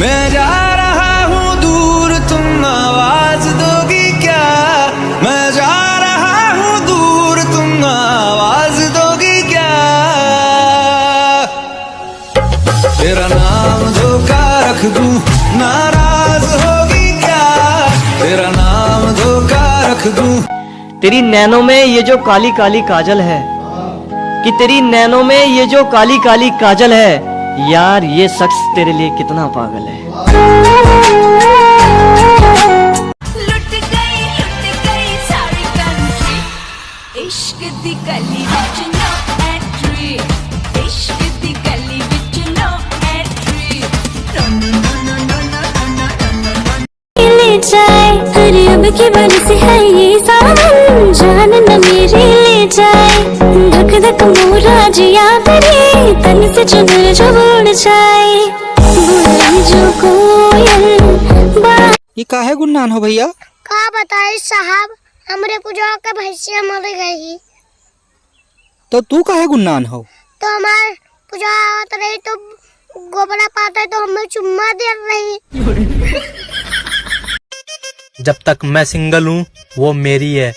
मैं जा रहा हूँ दूर, तुम आवाज दोगी क्या? मैं जा रहा हूँ दूर, तुम आवाज दोगी क्या? तेरा नाम धोखा रख दूं, नाराज होगी क्या? तेरा नाम धोखा रख दूं। तेरी नैनों में ये जो काली काली काजल है, कि तेरी नैनों में ये जो काली काली काजल है, यार ये शख्स तेरे लिए कितना पागल है। लुट गई सारी कंट्री, इश्क दी गली विच नो एंट्री, इश्क दी गली विच नो एंट्री। ले जाए अरे अब की बरस है ये सावन, जान न मेरी ले जाए, धक धक मोरा जिया तेरे तन से चुनर जो उड़ जाए, बोले जो कोयल। ये काहे गुन्नान हो भैया? का बताए साहब, हमरे पूजा के भैंसिया मर गई, तो तू काहे गुन्नान हो? तो हमार पूजा आवत रही तो गोबरा पाता तो हमें चुम्मा दे रही। जब तक मैं सिंगल हूँ वो मेरी है,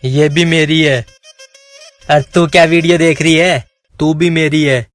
ये भी मेरी है। और तू क्या वीडियो देख रही है? तू भी मेरी है।